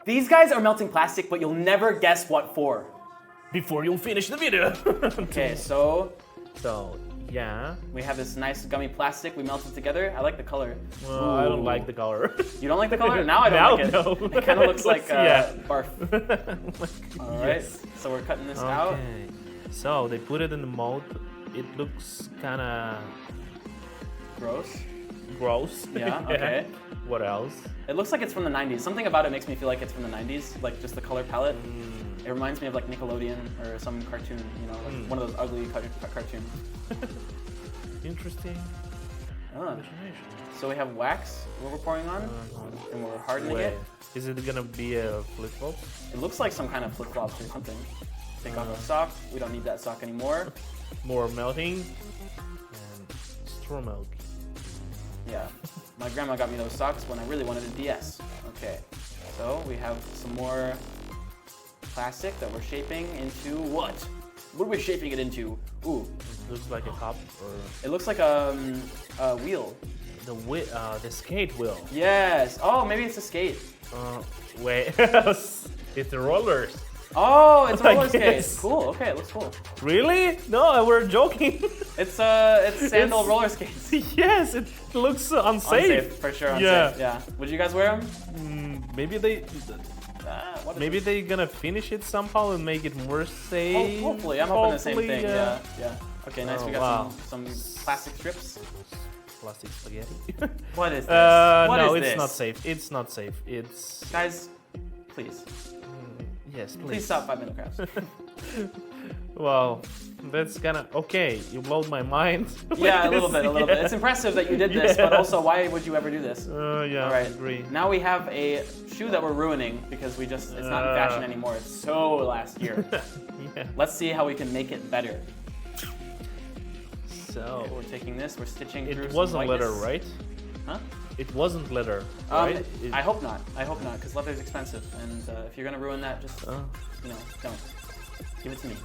These guys are melting plastic, but you'll never guess what for. Before you finish the video. Okay, so yeah. we have this nice gummy plastic. We melted together. I like the color. Well, I don't like the color. You don't like the color? Now I don't like it. No. It kind of looks like barf. Like, All right, so we're cutting this out. Okay. So they put it in the mold. It looks kind of gross. Yeah, okay. What else? It looks like it's from the 90s. Something about it makes me feel like it's from the 90s, like just the color palette. It reminds me of like Nickelodeon or some cartoon, you know, like one of those ugly cartoons. Interesting. So we have wax, what we're pouring on, and we're hardening it. Is it gonna be a flip-flop? It looks like some kind of flip-flops or something. Take off our sock. We don't need that sock anymore. More melting and straw milk. Yeah, my grandma got me those socks when I really wanted a DS. Okay, so we have some more plastic that we're shaping into what? What are we shaping it into? Ooh. It looks like a cup or... It looks like a wheel. The skate wheel. Yes. Oh, maybe it's a skate. Wait. It's the rollers. Oh, it's roller skates. Cool. Okay, it looks cool. Really? No, we're joking. It's sandal roller skates. Yes, it looks unsafe. Unsafe, for sure. Unsafe. Yeah. Would you guys wear them? Maybe they. Maybe they're gonna finish it somehow and make it more safe. Hopefully, I'm hoping the same thing. Yeah. Okay, nice. We got wow. some plastic strips. Plastic spaghetti. What is this? No, it's not safe. It's not safe. It's. Guys, please. Yes, please. Please stop 5 minute crafts. Well, that's kinda okay. You blowed my mind. Yeah, a little bit. It's impressive that you did this, but also, why would you ever do this? Yeah, All right. I agree. Now we have a shoe that we're ruining because it's not in fashion anymore. It's so last year. Yeah. Let's see how we can make it better. So Okay, we're taking this. We're stitching through. it wasn't some leather, whiteness. right? Huh? It wasn't leather, right? I hope not. I hope not, because leather's expensive, and if you're gonna ruin that, just don't. Give it to me.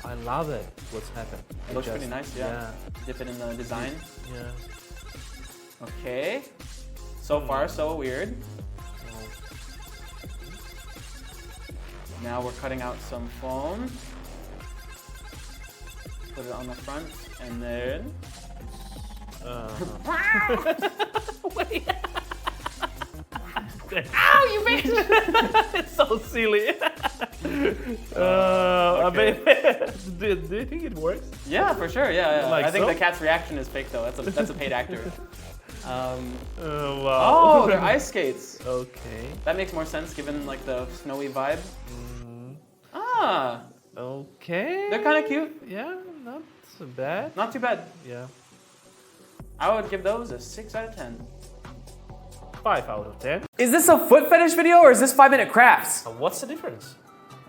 I love it. What's happened? It looks pretty nice. Yeah. Dip it in the design. Yeah. Okay. So far, so weird. Now we're cutting out some foam. Put it on the front, and then. Wait. Ow! You made it. It's so silly. Okay. Do you think it works? Yeah, for sure. Yeah. Like I think so? the cat's reaction is fake, though. That's a paid actor. Wow. Oh, they're ice skates. Okay. That makes more sense given like the snowy vibe. Ah, Okay. they're kind of cute. Yeah, not so bad. Not too bad. Yeah. I would give those a 6 out of 10. 5 out of 10. Is this a foot fetish video or is this 5 minute crafts? What's the difference?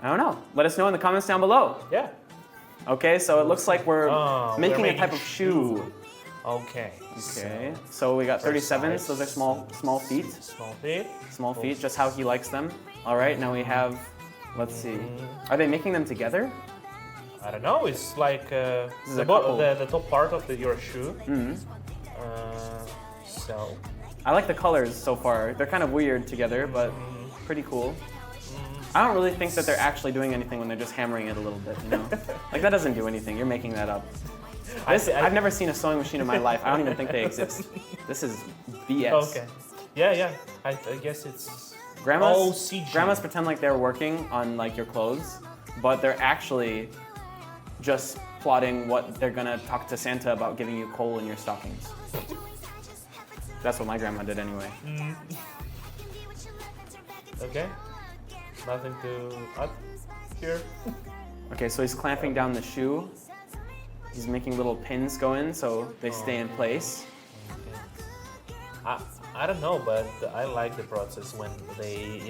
I don't know. Let us know in the comments down below. Yeah. Okay, so it looks like we're making a making type of shoe. Okay. Okay, so we got 37s. Those are small feet. Small feet. Small feet, just how he likes them. All right, now we have, let's see. Are they making them together? I don't know. It's like is a couple. the top part of your shoe. So. I like the colors so far. They're kind of weird together, but pretty cool. I don't really think that they're actually doing anything when they're just hammering it a little bit, you know? Like, that doesn't do anything. You're making that up. I've never seen a sewing machine in my life. I don't even think they exist. This is BS. Okay. Yeah. I guess it's Grandmas, all CG. grandmas pretend like they're working on like your clothes, but they're actually just plotting what they're gonna talk to Santa about giving you coal in your stockings. That's what my grandma did anyway. Okay. Nothing to add here. Okay, so he's clamping down the shoe. He's making little pins go in so they stay in place. I don't know, but I like the process when they,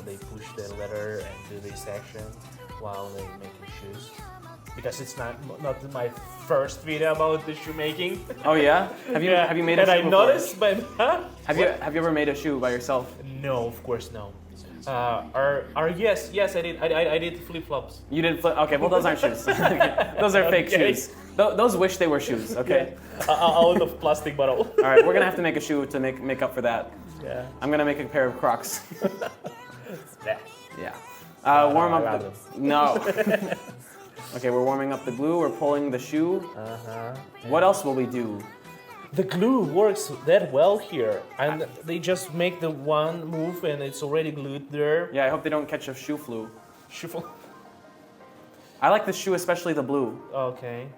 they push the leather and do this action while they're making shoes. Because it's not my first video about the shoe making. Oh yeah? Have you made a shoe I before? noticed, but Have you ever made a shoe by yourself? No, of course no. Yes, I did. I did flip flops. You did flip. Okay, well those aren't shoes. Okay. Those are fake shoes. Those wish they were shoes. Okay. Out of plastic bottle. All right, we're gonna have to make a shoe to make up for that. Yeah. I'm gonna make a pair of Crocs. Warm I up got the... them. No. Okay, we're warming up the glue. We're pulling the shoe. What else will we do? The glue works that well here, and they just make the one move and it's already glued there. Yeah, I hope they don't catch a shoe flu. Shuffle. I like the shoe, especially the blue. Okay.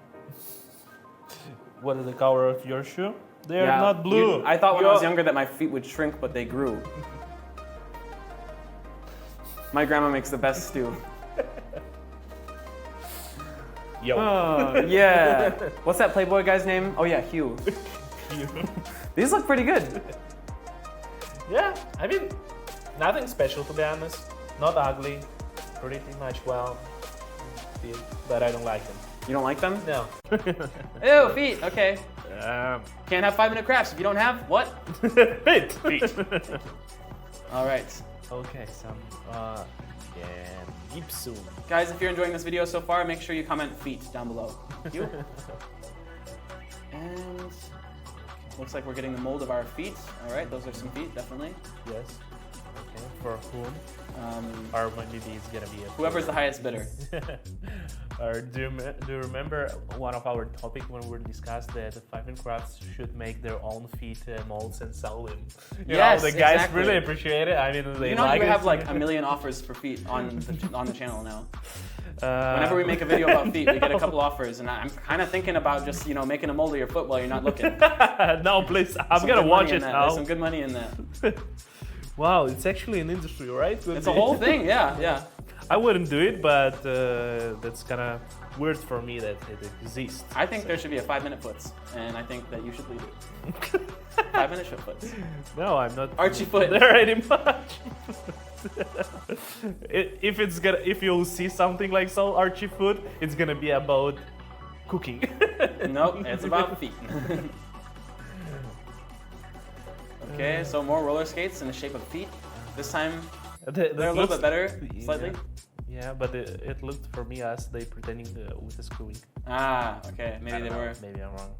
What is the color of your shoe? They're Yeah, not blue. I thought when I was younger that my feet would shrink, but they grew. My grandma makes the best stew. Yo. Oh, yeah. What's that Playboy guy's name? Oh yeah, Hugh. These look pretty good. Yeah, I mean, nothing special to be honest. Not ugly, pretty much well, but I don't like them. You don't like them? No. Ew, feet. Okay. Can't have 5-minute crafts if you don't have what? Feet. All right. Okay, some Gibson. Guys, if you're enjoying this video so far, make sure you comment feet down below. Thank you. And looks like we're getting the mold of our feet. All right, those are some feet, definitely. Yes. Okay. For whom? Or maybe it's gonna be whoever's the highest bidder. Or do you remember one of our topic when we discussed that the 5-minute crafts should make their own feet molds and sell them? You Yes, know, the guys exactly. really appreciate it. I mean, they You know, like you it. have like 1 million offers for feet on the channel now. Whenever we make a video about feet, we get a couple offers, and I'm kind of thinking about just making a mold of your foot while you're not looking. No, please, I'm gonna watch it now. There's some good money in that. Wow, it's actually an industry, right? It's a whole thing, yeah. I wouldn't do it, but that's kind of weird for me that it exists. I think there should be a 5-minute foots, and I think that you should lead it. 5-minute shit foots. No, I'm not. Archie foot. There anymore. If you'll see something like so Archie foot, it's gonna be about cooking. Nope, it's about feet. Okay, so more roller skates in the shape of feet. This time they're a little bit better, slightly. Yeah, but it looked for me as they pretending with the screwing. Ah, okay, maybe they were. Maybe I'm wrong.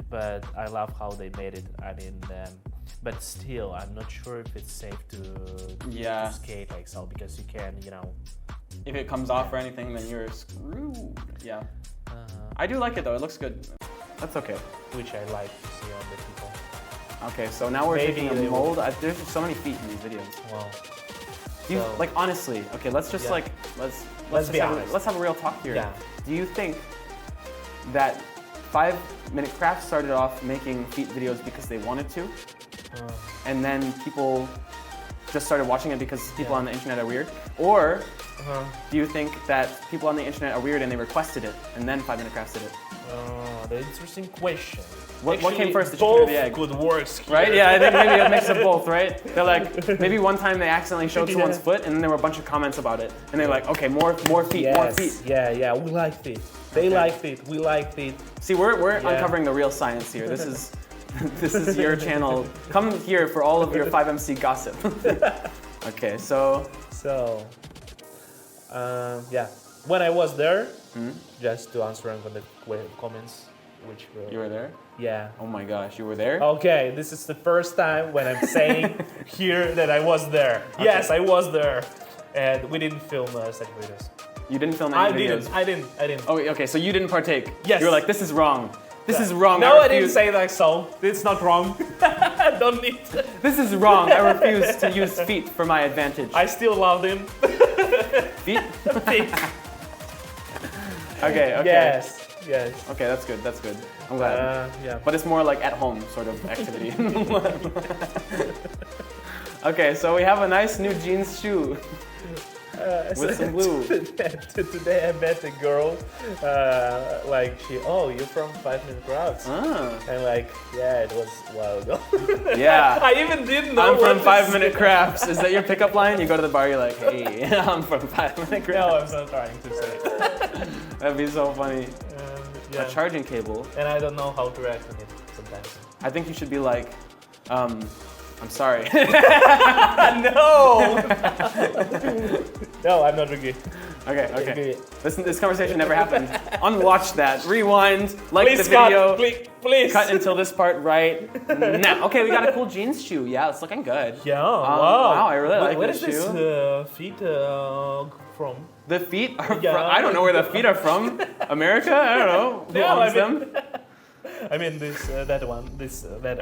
But I love how they made it. I mean, but still, I'm not sure if it's safe to skate like so because you can, If it comes off or anything, then you're screwed. Yeah. I do like it though. It looks good. That's okay. Which I like to see on the people. Okay, so now we're taking a mold. There's so many feet in these videos. Wow. Do you, like honestly? Okay, let's just let's be honest. Let's have a real talk here. Yeah. Do you think that 5-minute crafts started off making feet videos because they wanted to, and then people just started watching it because people on the internet are weird, or do you think that people on the internet are weird and they requested it, and then 5-minute crafts did it? The interesting question. What came first, the chicken or the egg? Both good works here. Right? Yeah, I think maybe a mix of both, right? They're like, maybe one time they accidentally showed someone's foot, and then there were a bunch of comments about it, and they're like, okay, more feet, more feet. Yeah, we like feet. They like feet. We like feet. See, we're uncovering the real science here. This is this is your channel. Come here for all of your 5MC gossip. Okay, so yeah. When I was there, just to answer on the comments, which were... You were there? Yeah. Oh my gosh, you were there? Okay, this is the first time when I'm saying here that I was there. Okay. Yes, I was there. And we didn't film such videos. You didn't film any videos? I didn't. Oh, okay, so you didn't partake? Yes. You were like, this is wrong. This is wrong. No, I didn't say that, so it's not wrong. Don't need to. This is wrong. I refuse to use feet for my advantage. I still love them. Feet? Feet. Okay. Yes. Okay, that's good. I'm glad. Yeah. But it's more like at home sort of activity. Okay, so we have a nice new jeans shoe with some glue. Today I met a girl, you're from 5-minute crafts. And it was a while ago. Yeah. I even didn't know. I'm from 5-minute crafts. Is that your pickup line? You go to the bar, you're like, hey, I'm from 5-minute crafts. No, I'm not trying to say it. That'd be so funny. Yeah. A charging cable. And I don't know how to react on it sometimes. I think you should be like, I'm sorry. No! No, I'm not okay. Okay. This conversation never happened. Unwatch that. Rewind. Like Please the video. cut. Please. Cut until this part right now. Okay, we got a cool jeans shoe. Yeah, it's looking good. Yeah. Wow, I really like Where this is shoe. this feet from? The feet are Yeah. from. I don't know where the feet are from. America? I don't know. Who No, I owns mean- them? I mean this, that one, this, that.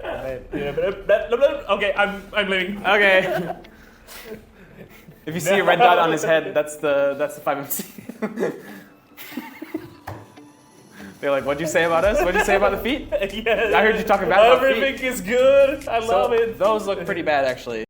Okay, I'm leaving. Okay. If you see a red dot on his head, that's the 5MC. They're like, what'd you say about us? What'd you say about the feet? Yes. I heard you talking bad about feet. Everything is good. I love it. Those look pretty bad, actually.